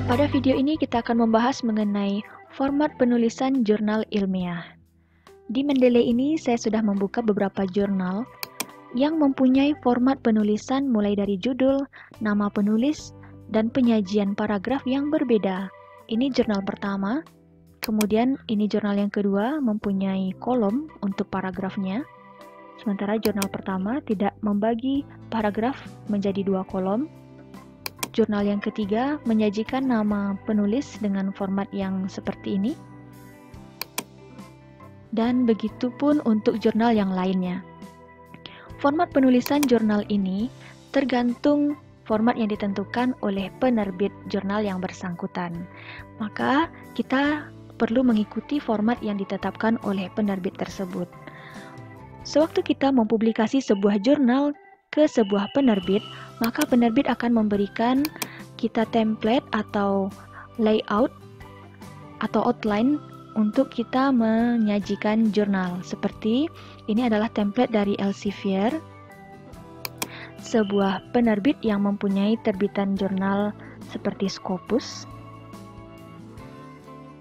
Pada video ini kita akan membahas mengenai format penulisan jurnal ilmiah. Di Mendeley ini saya sudah membuka beberapa jurnal yang mempunyai format penulisan mulai dari judul, nama penulis, dan penyajian paragraf yang berbeda. Ini jurnal pertama, kemudian ini jurnal yang kedua mempunyai kolom untuk paragrafnya. Sementara jurnal pertama tidak membagi paragraf menjadi dua kolom. Jurnal yang ketiga menyajikan nama penulis dengan format yang seperti ini. Dan begitu pun untuk jurnal yang lainnya. Format penulisan jurnal ini tergantung format yang ditentukan oleh penerbit jurnal yang bersangkutan. Maka kita perlu mengikuti format yang ditetapkan oleh penerbit tersebut. Sewaktu kita mempublikasi sebuah jurnal ke sebuah penerbit, maka penerbit akan memberikan kita template atau layout atau outline untuk kita menyajikan jurnal. Seperti ini adalah template dari Elsevier, sebuah penerbit yang mempunyai terbitan jurnal seperti Scopus.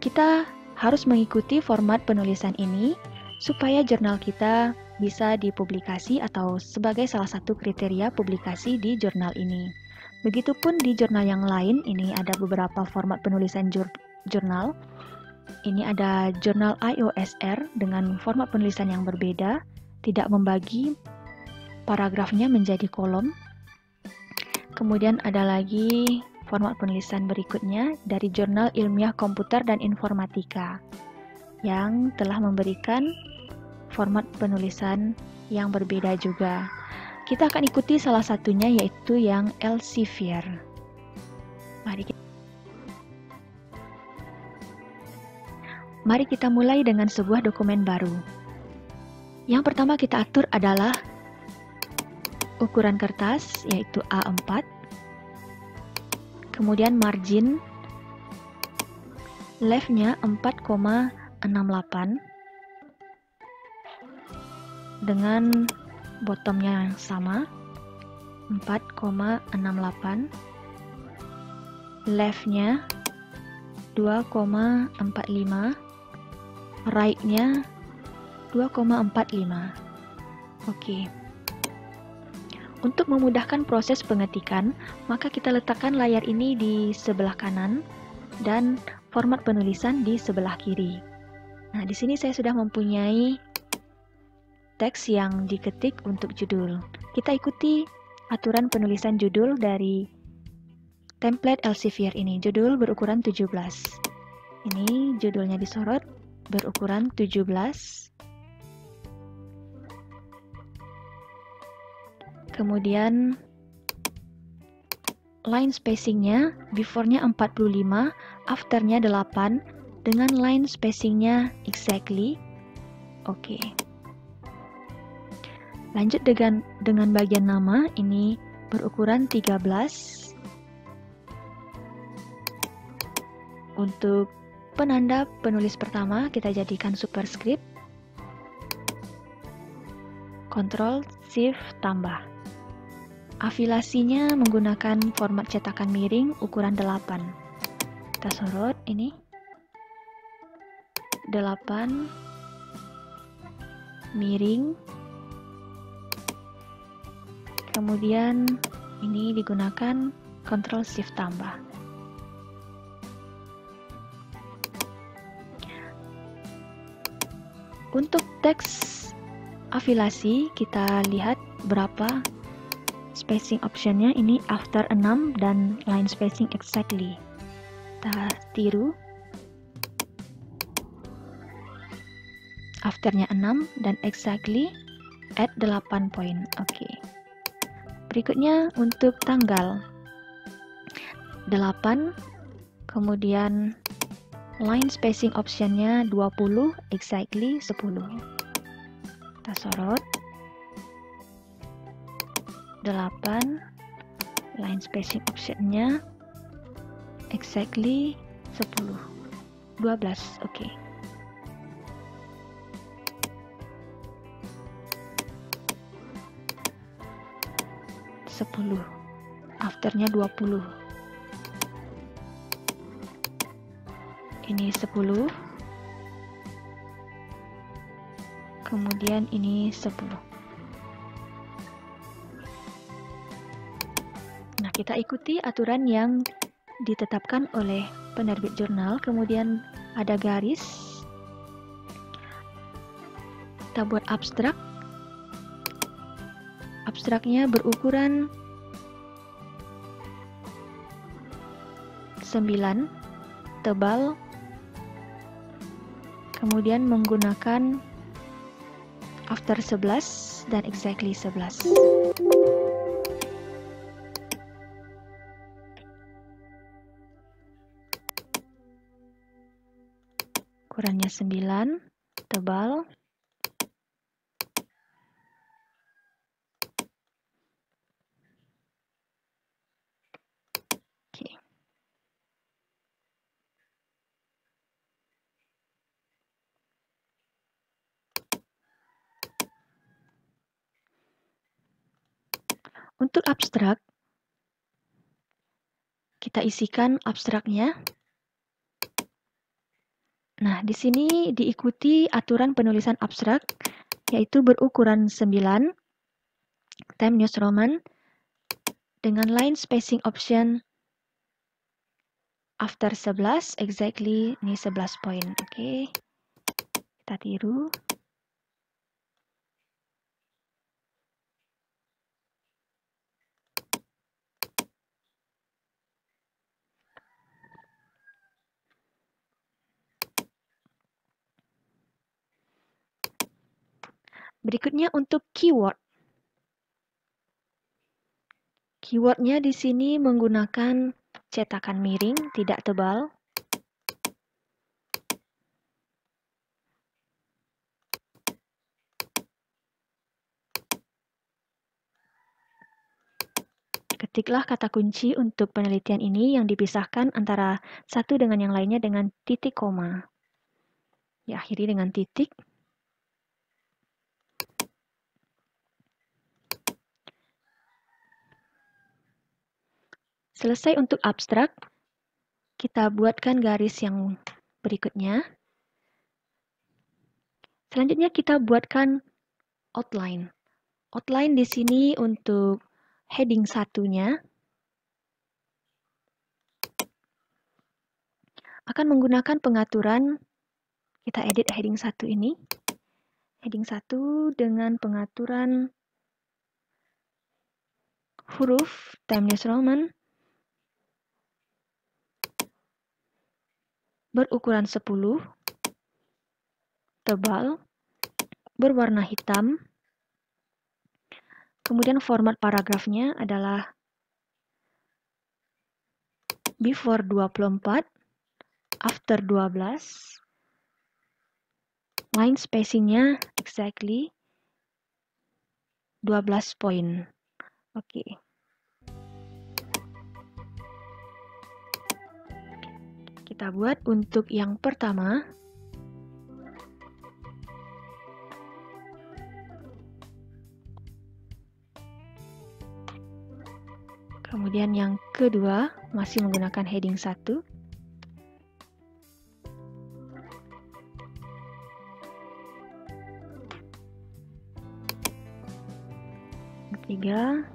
Kita harus mengikuti format penulisan ini supaya jurnal kita bisa dipublikasi atau sebagai salah satu kriteria publikasi di jurnal ini. Begitupun di jurnal yang lain, ini ada beberapa format penulisan jurnal. Ini ada jurnal IOSR dengan format penulisan yang berbeda, tidak membagi paragrafnya menjadi kolom. Kemudian ada lagi format penulisan berikutnya dari jurnal ilmiah komputer dan informatika yang telah memberikan format penulisan yang berbeda juga. Kita akan ikuti salah satunya yaitu yang Elsevier. Mari kita mulai dengan sebuah dokumen baru. Yang pertama kita atur adalah ukuran kertas yaitu A4. Kemudian margin leftnya 4,68 dengan bottomnya sama 4,68, leftnya 2,45, right-nya 2,45. Oke. Untuk memudahkan proses pengetikan, maka kita letakkan layar ini di sebelah kanan dan format penulisan di sebelah kiri. Nah, di sini saya sudah mempunyai teks yang diketik untuk judul. Kita ikuti aturan penulisan judul dari template Elsevier ini. Judul berukuran 17. Ini judulnya disorot berukuran 17. Kemudian line spacingnya, before-nya 45, after-nya 8, dengan line spacingnya exactly. Oke. Lanjut dengan bagian nama, ini berukuran 13. Untuk penanda penulis pertama, kita jadikan superscript. Ctrl Shift tambah. Afilasinya menggunakan format cetakan miring ukuran 8. Kita sorot ini. 8 miring. Kemudian ini digunakan Ctrl Shift tambah. Untuk teks afilasi kita lihat berapa spacing optionnya. Ini after 6 dan line spacing exactly. Kita tiru. Afternya 6 dan exactly at 8 poin. Oke. Berikutnya untuk tanggal 8, kemudian line spacing optionnya 20, exactly 10. Kita sorot 8, line spacing optionnya exactly 10, 12, oke. Afternya 20. ini 10. Kemudian ini 10. Nah, kita ikuti aturan yang ditetapkan oleh penerbit jurnal, kemudian ada garis. Kita buat abstrak. Abstraknya berukuran 9, tebal, kemudian menggunakan after 11 dan exactly 11. Ukurannya 9, tebal. Oke. Untuk abstrak, kita isikan abstraknya. Nah, di sini diikuti aturan penulisan abstrak, yaitu berukuran 9, Times New Roman, dengan line spacing option after 11, exactly, ini 11 poin. Oke, kita tiru. Berikutnya untuk keyword. Keywordnya di sini menggunakan cetakan miring, tidak tebal. Ketiklah kata kunci untuk penelitian ini yang dipisahkan antara satu dengan yang lainnya dengan titik koma. Diakhiri dengan titik. Selesai untuk abstrak, kita buatkan garis yang berikutnya. Selanjutnya kita buatkan outline. Outline di sini untuk heading satunya akan menggunakan pengaturan, kita edit heading 1 ini. Heading 1 dengan pengaturan huruf Times New Roman berukuran 10, tebal, berwarna hitam. Kemudian format paragrafnya adalah before 24, after 12, line spacingnya exactly 12 poin. Oke. Kita buat untuk yang pertama. Kemudian yang kedua masih menggunakan heading 1. Ketiga.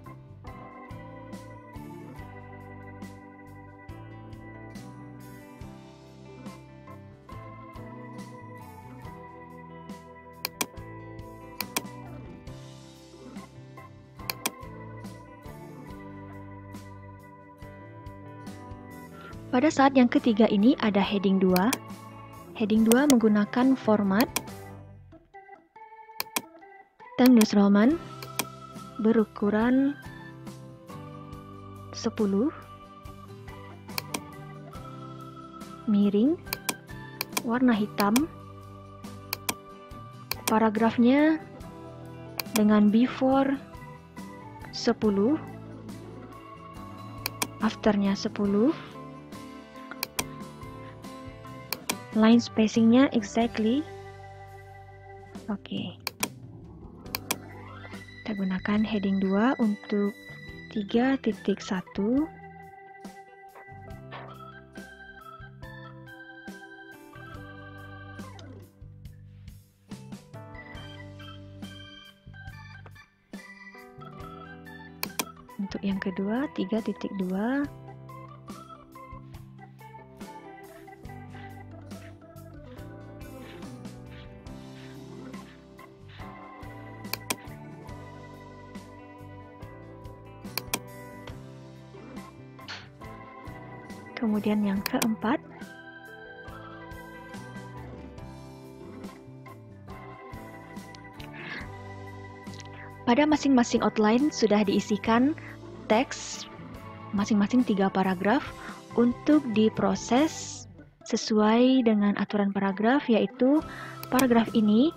Pada saat yang ketiga ini ada heading 2. Heading 2 menggunakan format Times New Roman berukuran 10, miring, warna hitam. Paragrafnya dengan before 10, afternya 10. Line spacingnya exactly. Oke. Kita gunakan heading 2 untuk 3.1. Untuk yang kedua, 3.2. Kemudian yang keempat, pada masing-masing outline sudah diisikan teks masing-masing 3 paragraf untuk diproses sesuai dengan aturan paragraf, yaitu paragraf ini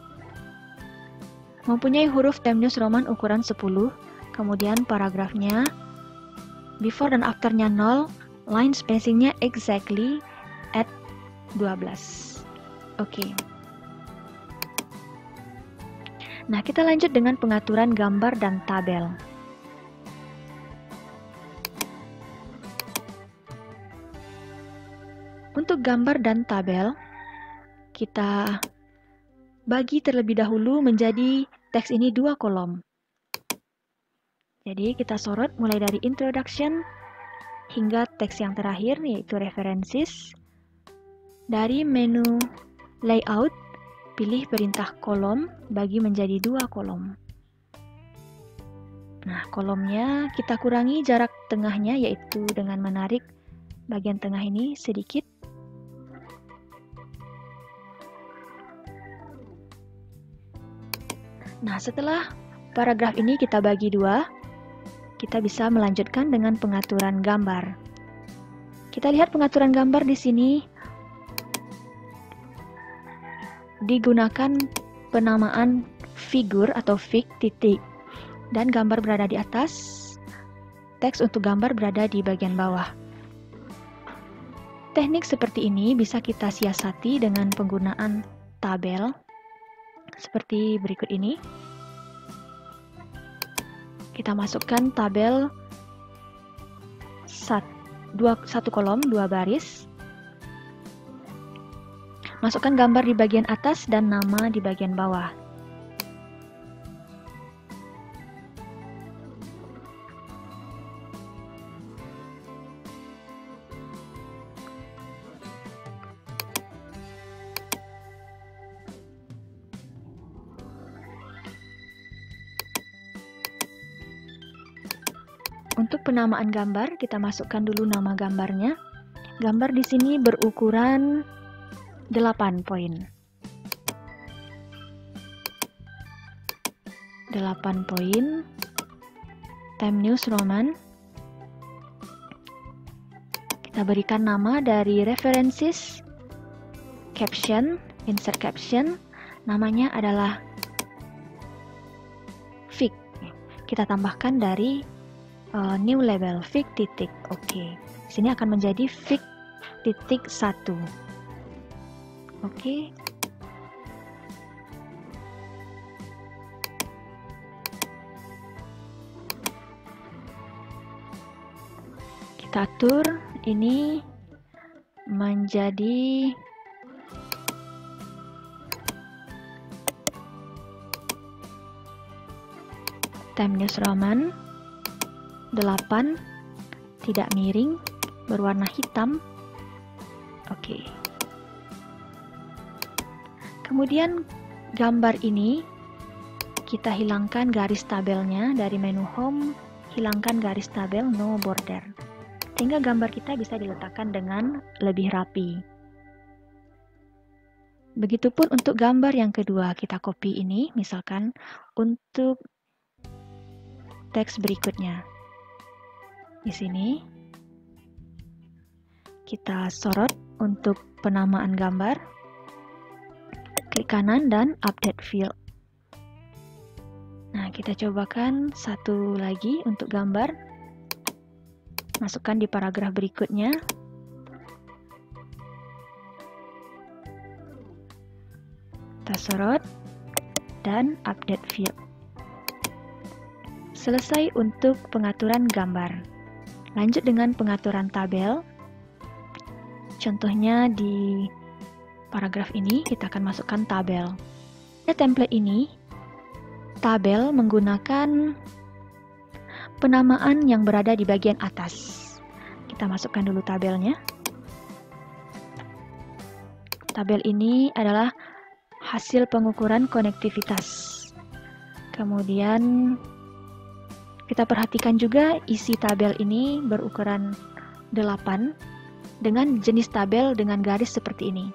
mempunyai huruf Times New Roman ukuran 10, kemudian paragrafnya before dan afternya 0, line spacingnya exactly at 12. Oke. Nah, kita lanjut dengan pengaturan gambar dan tabel. Untuk gambar dan tabel, kita bagi terlebih dahulu menjadi teks ini 2 kolom. Jadi kita sorot mulai dari introduction hingga teks yang terakhir, yaitu references. Dari menu layout, pilih perintah kolom, bagi menjadi 2 kolom. Nah, kolomnya kita kurangi jarak tengahnya, yaitu dengan menarik bagian tengah ini sedikit. Nah, setelah paragraf ini kita bagi 2, kita bisa melanjutkan dengan pengaturan gambar. Kita lihat pengaturan gambar di sini digunakan penamaan figur atau fig titik, dan gambar berada di atas, teks untuk gambar berada di bagian bawah. Teknik seperti ini bisa kita siasati dengan penggunaan tabel seperti berikut ini. Kita masukkan tabel 1 kolom 2 baris. Masukkan gambar di bagian atas dan nama di bagian bawah. Untuk penamaan gambar, kita masukkan dulu nama gambarnya. Gambar di sini berukuran 8 poin. 8 poin. Times New Roman. Kita berikan nama dari references, caption, insert caption. Namanya adalah fig. Kita tambahkan dari new label fig titik. Oke. Sini akan menjadi fig titik 1. Oke. Kita atur ini menjadi Times New Roman 8, tidak miring, berwarna hitam. Oke. Kemudian gambar ini kita hilangkan garis tabelnya dari menu home, hilangkan garis tabel no border, sehingga gambar kita bisa diletakkan dengan lebih rapi. Begitupun untuk gambar yang kedua, kita copy ini misalkan untuk teks berikutnya. Di sini kita sorot untuk penamaan gambar, klik kanan dan update field. Nah, kita cobakan satu lagi untuk gambar, masukkan di paragraf berikutnya. Kita sorot dan update field. Selesai untuk pengaturan gambar. Lanjut dengan pengaturan tabel. Contohnya di paragraf ini kita akan masukkan tabel. Pada template ini, tabel menggunakan penamaan yang berada di bagian atas. Kita masukkan dulu tabelnya. Tabel ini adalah hasil pengukuran konektivitas. Kemudian kita perhatikan juga isi tabel ini berukuran 8 dengan jenis tabel dengan garis seperti ini.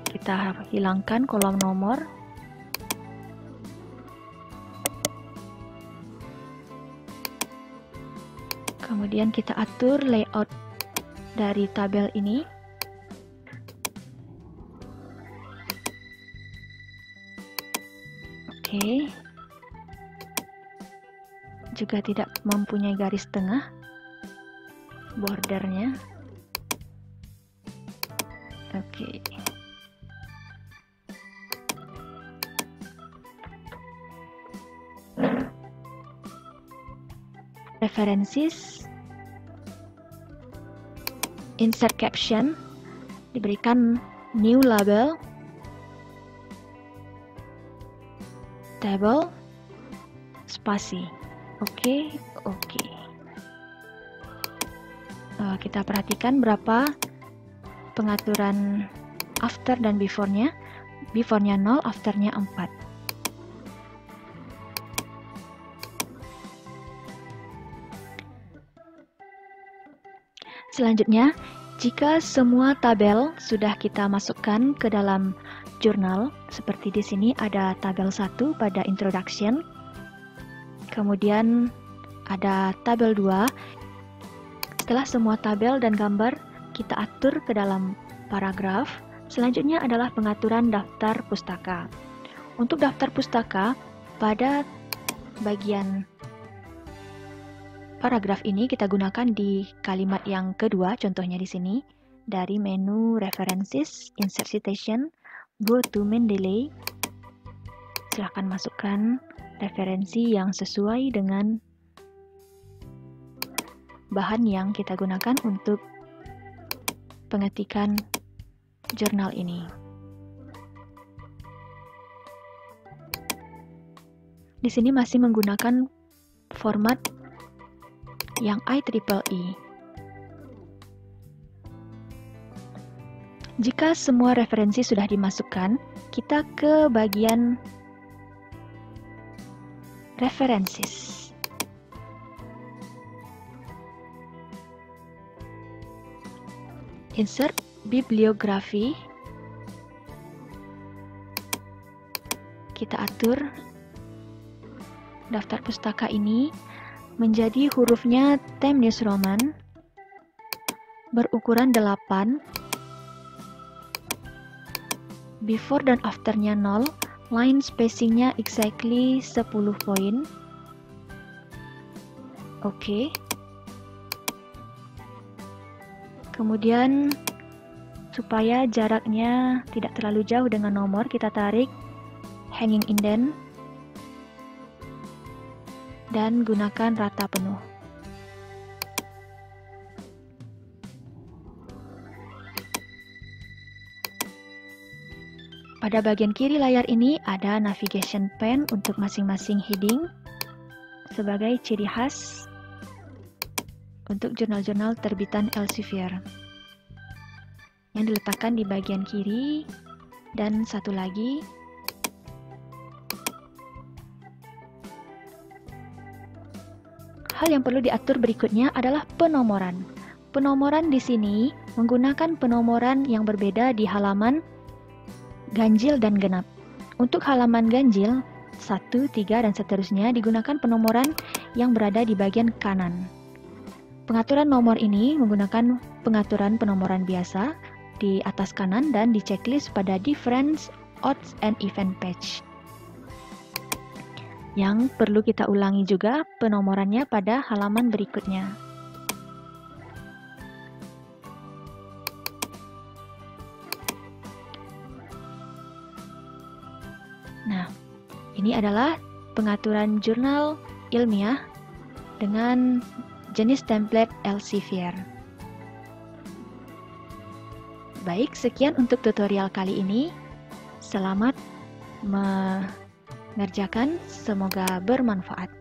Kita hilangkan kolom nomor. Kemudian kita atur layout dari tabel ini. Oke. Juga tidak mempunyai garis tengah bordernya. Oke. References, insert caption, diberikan new label, table, spasi. Oke. Kita perhatikan berapa pengaturan after dan before-nya. Before-nya 0, after-nya 4. Selanjutnya, jika semua tabel sudah kita masukkan ke dalam jurnal, seperti di sini ada tabel 1 pada introduction, kemudian ada tabel 2. Setelah semua tabel dan gambar kita atur ke dalam paragraf, selanjutnya adalah pengaturan daftar pustaka. Untuk daftar pustaka, pada bagian paragraf ini kita gunakan di kalimat yang kedua, contohnya di sini, dari menu References, Insert Citation, Go to Mendeley. Silahkan masukkan referensi yang sesuai dengan bahan yang kita gunakan untuk pengetikan jurnal ini. Di sini masih menggunakan format yang IEEE. Jika semua referensi sudah dimasukkan, kita ke bagian References. Insert bibliografi. Kita atur daftar pustaka ini menjadi hurufnya Times New Roman berukuran 8, before dan afternya 0, line spacingnya exactly 10 poin. Oke. Kemudian supaya jaraknya tidak terlalu jauh dengan nomor, kita tarik hanging indent dan gunakan rata penuh. Pada bagian kiri layar ini ada navigation pane untuk masing-masing heading sebagai ciri khas untuk jurnal-jurnal terbitan Elsevier yang diletakkan di bagian kiri. Dan satu lagi, hal yang perlu diatur berikutnya adalah penomoran. Penomoran di sini menggunakan penomoran yang berbeda di halaman ganjil dan genap. Untuk halaman ganjil 1, 3, dan seterusnya digunakan penomoran yang berada di bagian kanan. Pengaturan nomor ini menggunakan pengaturan penomoran biasa di atas kanan dan di checklist pada Difference, Odds, and Event page. Yang perlu kita ulangi juga penomorannya pada halaman berikutnya. Nah, ini adalah pengaturan jurnal ilmiah dengan jenis template Elsevier. Baik, sekian untuk tutorial kali ini. Selamat mengerjakan, semoga bermanfaat.